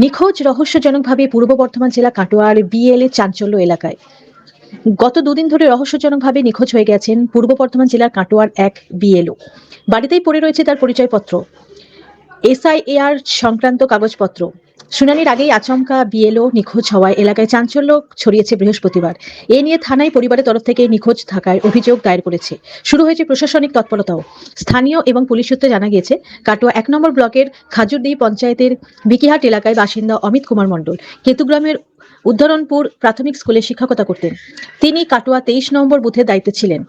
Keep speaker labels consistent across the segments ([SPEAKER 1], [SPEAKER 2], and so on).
[SPEAKER 1] নিখোঁজ রহস্যজনকভাবে পূর্ব বর্ধমান জেলা কাটোয়ার বিএলএ চাঞ্চল্য এলাকায়। গত দুদিন ধরে রহস্যজনকভাবে নিখোঁজ হয়ে গেছেন পূর্ব বর্ধমান জেলার কাটোয়ার এক বিএলও। বাড়িতেই পড়ে রয়েছে তার পরিচয়পত্র, এসআইএআর সংক্রান্ত কাগজপত্র। শুনানির আগেই আচমকা বিএলও নিখোঁজ হওয়ায় এলাকায় চাঞ্চল্য ছড়িয়েছে বৃহস্পতিবার। এ নিয়ে থানায় পরিবারের তরফ থেকে নিখোঁজ থাকার অভিযোগ দায়ের করেছে। শুরু হয়েছে প্রশাসনিক তৎপরতাও। স্থানীয় এবং পুলিশ সূত্রে জানা গিয়েছে, কাটোয়া ১ নম্বর ব্লকের খাজুরডি পঞ্চায়েতের বিকিহাট এলাকায় বাসিন্দা অমিত কুমার মণ্ডল কেতুগ্রামের উদ্ধরণপুর প্রাথমিক স্কুলে শিক্ষকতা করতেন। তিনি কাটোয়া ২৩ নম্বর বুথের দায়িত্বে ছিলেন।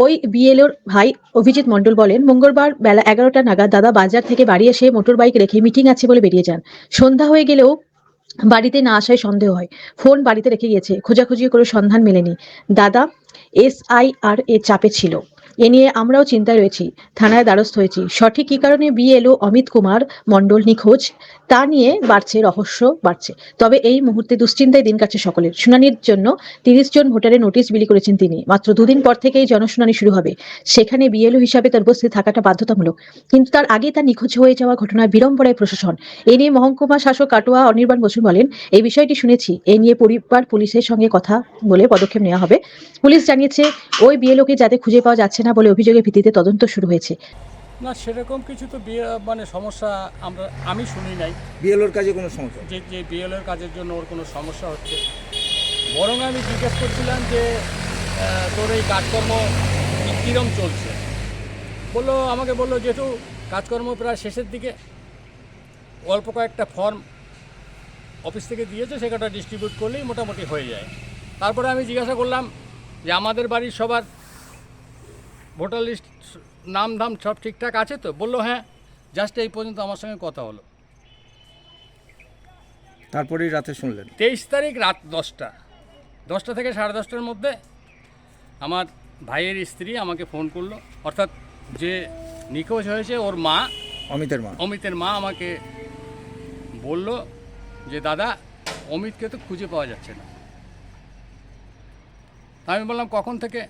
[SPEAKER 1] ওই বিএলওর ভাই অভিজিৎ মণ্ডল বলেন, মঙ্গলবার বেলা ১১টা নাগাদ দাদা বাজার থেকে বাড়ি এসে মোটর বাইক রেখে মিটিং আছে বলে বেরিয়ে যান। সন্ধ্যা হয়ে গেলেও বাড়িতে না আসায় সন্দেহ হয়। ফোন বাড়িতে রেখে গিয়েছে, খোঁজাখুঁজি করে সন্ধান মেলেনি। দাদা এসআইআর এর চাপে ছিল। এ নিয়ে আমরাও চিন্তায় রয়েছি, থানায় দ্বারস্থ হয়েছি। সঠিক কী কারণে বিএলও অমিত কুমার মণ্ডল নিখোঁজ তা নিয়ে রহস্য বাড়ছে। তবে এই মুহূর্তে দুশ্চিন্তায় দিন কাটছে সকলের। শুনানির জন্য ৩০ জন ভোটারের নোটিশ বিলি করেছেন তিনি। মাত্র দুদিন পর থেকেই জনশুনানি শুরু হবে। সেখানে বিএলও হিসাবে তার উপস্থিত থাকাটা বাধ্যতামূলক। কিন্তু তার আগে তার নিখোঁজ হয়ে যাওয়া ঘটনায় বিড়ম্বনায় প্রশাসন। এ নিয়ে মহকুমা শাসক কাটোয়া অনির্বাণ বসু বলেন, এই বিষয়টি শুনেছি, এ নিয়ে পরিবার পুলিশের সঙ্গে কথা বলে পদক্ষেপ নেওয়া হবে। পুলিশ জানিয়েছে, ওই বিএলওকে যাতে খুঁজে পাওয়া যাচ্ছে না বলে অভিযোগের ভিত্তিতে তদন্ত শুরু হয়েছে।
[SPEAKER 2] না, সেরকম কিছু তো সমস্যা আমি শুনি নাই
[SPEAKER 3] বিএলওর কাজে কোনো সমস্যা?
[SPEAKER 2] যে বিএলওর কাজের জন্য ওর কোনো সমস্যা হচ্ছে। বরং আমি জিজ্ঞেস করছিলাম যে তোর এই কাজকর্ম কীরকম চলছে। আমাকে বললো যেহেতু কাজকর্ম প্রায় শেষের দিকে, অল্প কয়েকটা ফর্ম অফিস থেকে দিয়েছে, সেটা ডিস্ট্রিবিউট করলেই মোটামুটি হয়ে যায়। তারপরে আমি জিজ্ঞাসা করলাম যে আমাদের বাড়ির সবার ভোটার লিস্ট নাম ধাম সব ঠিকঠাক আছে তো? বললো হ্যাঁ, জাস্ট এই পর্যন্ত আমার সঙ্গে কথা হলো।
[SPEAKER 3] তারপরেই রাতে শুনলেন?
[SPEAKER 2] 23 তারিখ রাত 10টা থেকে 10:30টার মধ্যে আমার ভাইয়ের স্ত্রী আমাকে ফোন করলো, অর্থাৎ যে নিখোঁজ হয়েছে ওর মা, অমিতের মা আমাকে বলল যে দাদা, অমিতকে তো খুঁজে পাওয়া যাচ্ছে না। আমি বললাম কখন থেকে?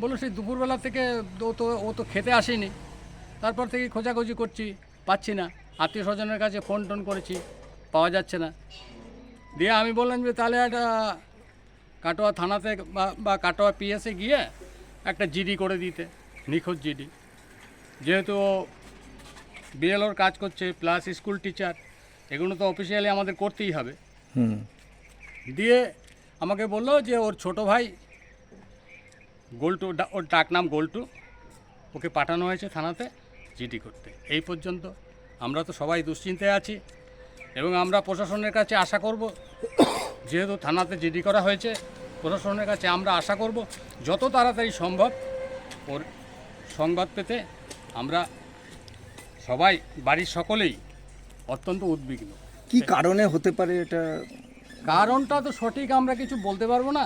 [SPEAKER 2] বললো সেই দুপুরবেলা থেকে। ও তো খেতে আসেনি, তারপর থেকে খোঁজাখুঁজি করছি, পাচ্ছি না। আত্মীয় স্বজনের কাছে ফোন টোন করেছি, পাওয়া যাচ্ছে না। দিয়ে আমি বললাম যে তাহলে একটা কাটোয়া থানাতে বা কাটোয়া পিএসে গিয়ে একটা জিডি করে দিতে, নিখোঁজ জিডি। যেহেতু ও বিএলওর কাজ করছে প্লাস স্কুল টিচার, এগুলো তো অফিসিয়ালি আমাদের করতেই হবে। দিয়ে আমাকে বললো যে ওর ছোট ভাই গোল্টু, ওর ডাকনাম গোল্টু, ওকে পাঠানো হয়েছে থানাতে জিডি করতে। এই পর্যন্ত আমরা তো সবাই দুশ্চিন্তায় আছি এবং আমরা প্রশাসনের কাছে আশা করব, যেহেতু থানাতে জিডি করা হয়েছে, প্রশাসনের কাছে আমরা আশা করব যত তাড়াতাড়ি সম্ভব ওর সংবাদ পেতে। আমরা সবাই, বাড়ির সকলেই অত্যন্ত উদ্বিগ্ন।
[SPEAKER 3] কি কারণে হতে পারে এটা?
[SPEAKER 2] কারণটা তো সঠিক আমরা কিছু বলতে পারবো না,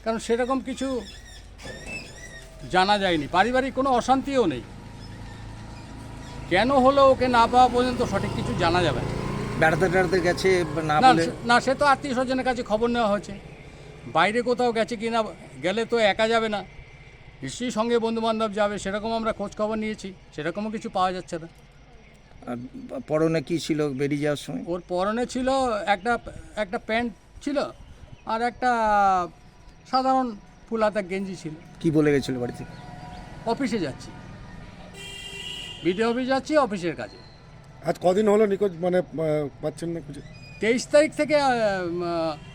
[SPEAKER 2] কারণ সেরকম কিছু জানা যায়নি। পারিবারিক কোনো অশান্তিও নেই। কেন হলো ওকে না পাওয়া পর্যন্ত সঠিক কিছু জানা যাবে না।
[SPEAKER 3] বেড়াতে গেছে
[SPEAKER 2] না, সে তো আত্মীয় স্বজনের কাছে খবর নেওয়া হয়েছে। বাইরে কোথাও গেছে কি না, গেলে তো একা যাবে না, নিশ্চয়ই সঙ্গে বন্ধুবান্ধব যাবে। সেরকম আমরা খোঁজ খবর নিয়েছি, সেরকমও কিছু পাওয়া যাচ্ছে না।
[SPEAKER 3] পরনে কি ছিল বেরিয়ে যাওয়ার সময়?
[SPEAKER 2] ওর পরনে ছিল একটা প্যান্ট ছিল আর একটা সাধারণ ফুলাতা গেঞ্জি ছিল।
[SPEAKER 3] কি বলে গেছিল বাড়ি থেকে?
[SPEAKER 2] অফিসে যাচ্ছি, বিডিও অফিস যাচ্ছি, অফিসের কাজে।
[SPEAKER 4] আজ কদিন হলো নিখোঁজ, পাচ্ছেন না খুঁজে?
[SPEAKER 2] 23 তারিখ থেকে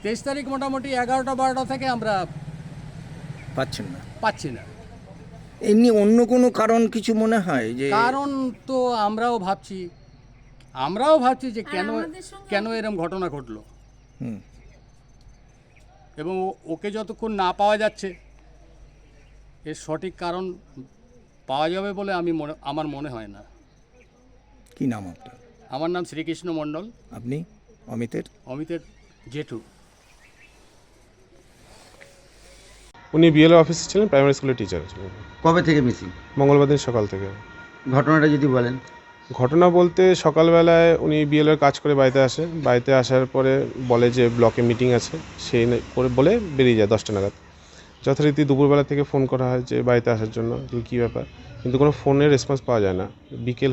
[SPEAKER 2] 23 তারিখ মোটামুটি 11টা-12টা থেকে আমরা পাচ্ছি না।
[SPEAKER 3] এমনি অন্য কোনো কারণ কিছু মনে হয়? যে
[SPEAKER 2] কারণ তো আমরাও ভাবছি যে কেন এরকম ঘটনা ঘটলো। এবং ওকে যতক্ষণ না পাওয়া যাচ্ছে, এর সঠিক কারণ পাওয়া যাবে বলে আমার মনে হয় না।
[SPEAKER 3] কি নাম আপনার?
[SPEAKER 2] আমার নাম শ্রীকৃষ্ণ মণ্ডল।
[SPEAKER 3] আপনি
[SPEAKER 2] অমিতের জেঠু।
[SPEAKER 5] উনি বিএলও অফিসে ছিলেন, প্রাইমারি স্কুলের টিচার ছিলেন।
[SPEAKER 6] কবে থেকে মিসিং?
[SPEAKER 5] মঙ্গলবার দিন সকাল থেকে।
[SPEAKER 6] ঘটনাটা যদি বলেন।
[SPEAKER 5] ঘটনা বলতে সকালবেলায় উনি বিএলওর কাজ করে বাড়িতে আসার পরে বলে যে ব্লকে মিটিং আছে, সেই করে বলে বেরিয়ে যায় 10টা নাগাদ। যথারীতি দুপুরবেলা থেকে ফোন করা হয় যে বাড়িতে আসার জন্য, কী ব্যাপার, কিন্তু কোনো ফোনের রেসপন্স পাওয়া যায় না। বিকেল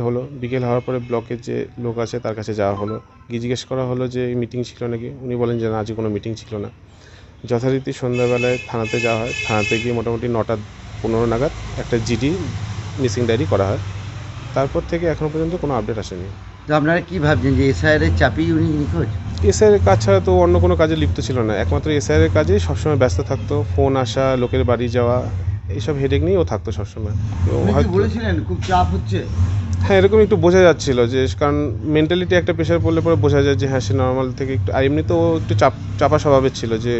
[SPEAKER 5] হওয়ার পরে ব্লকের যে লোক আছে তার কাছে যাওয়া হলো, গিয়ে জিজ্ঞেস করা হলো যে মিটিং ছিল নাকি। উনি বলেন যে না, আজকে কোনো মিটিং ছিল না। যথারীতি সন্ধ্যাবেলায় থানাতে যাওয়া হয়, থানাতে গিয়ে মোটামুটি 9:15 নাগাদ একটা জিডি মিসিং ডায়েরি করা হয়। তারপর থেকে এখনও পর্যন্ত কোনো আপডেট আসেনি।
[SPEAKER 6] তো আপনারা কি ভাবছেন যে এসআইআর চাপেই উনি নিখোঁজ?
[SPEAKER 5] এসআইয়ের কাজ ছাড়া তো অন্য কোনো কাজে লিপ্ত ছিল না, একমাত্র এসআইয়ের কাজেই সবসময় ব্যস্ত থাকতো। ফোন আসা, লোকের বাড়ি যাওয়া, এইসব হেডেক নিয়েই ও থাকতো সবসময়। তো
[SPEAKER 6] উনি কি
[SPEAKER 5] হয়তো
[SPEAKER 6] বলেছিলেন খুব চাপ হচ্ছে?
[SPEAKER 5] হ্যাঁ, এরকম একটু বোঝা যাচ্ছিল যে, কারণ মেন্টালিটি একটা প্রেশার পড়লে পরে বোঝা যায় যে হ্যাঁ, সে নর্মাল থেকে একটু, আর এমনি তো ও একটু চাপা স্বভাবের ছিল, যে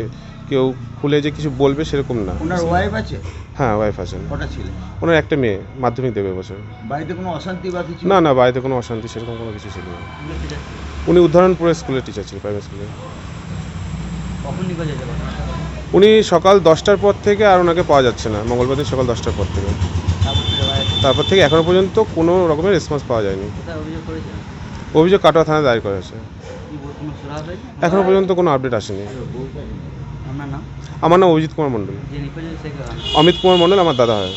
[SPEAKER 5] কেউ খুলে যে কিছু বলবে সেরকম না।
[SPEAKER 6] ওনার ওয়াইফ আছে?
[SPEAKER 5] হ্যাঁ, ওয়াইফ আছেন।
[SPEAKER 6] কটা ছিল?
[SPEAKER 5] ওনার একটা মেয়ে, মাধ্যমিক দেবে এবছর।
[SPEAKER 6] বাড়িতে কোনো অশান্তি বা কিছু?
[SPEAKER 5] না, বাড়িতে কোনো অশান্তি সেরকম কোনো কিছু ছিল না। উনি উদাহরণপুরের স্কুলের টিচার ছিল, প্রাইমারি স্কুলে।
[SPEAKER 6] কখন নিখোঁজ হয়েছে?
[SPEAKER 5] উনি সকাল 10টার পর থেকে আর ওনাকে পাওয়া যাচ্ছে না, মঙ্গলবার দিন সকাল 10টার পর থেকে। তারপর থেকে এখনও পর্যন্ত কোনো রকমের রেসপন্স পাওয়া যায়নি।
[SPEAKER 6] অভিযোগ করেছেন?
[SPEAKER 5] অভিযোগ কাটোয়া থানায় দায়ের করা হয়েছে।
[SPEAKER 6] কোনো সুরাহা হয়েছে?
[SPEAKER 5] এখনও পর্যন্ত কোনো আপডেট আসেনি।
[SPEAKER 6] আপনার নাম?
[SPEAKER 5] আমার নাম অভিজিৎ কুমার মণ্ডল।
[SPEAKER 6] যে নিখোঁজ হয়েছে সে কে?
[SPEAKER 5] অমিত কুমার মণ্ডল আমার দাদা হয়।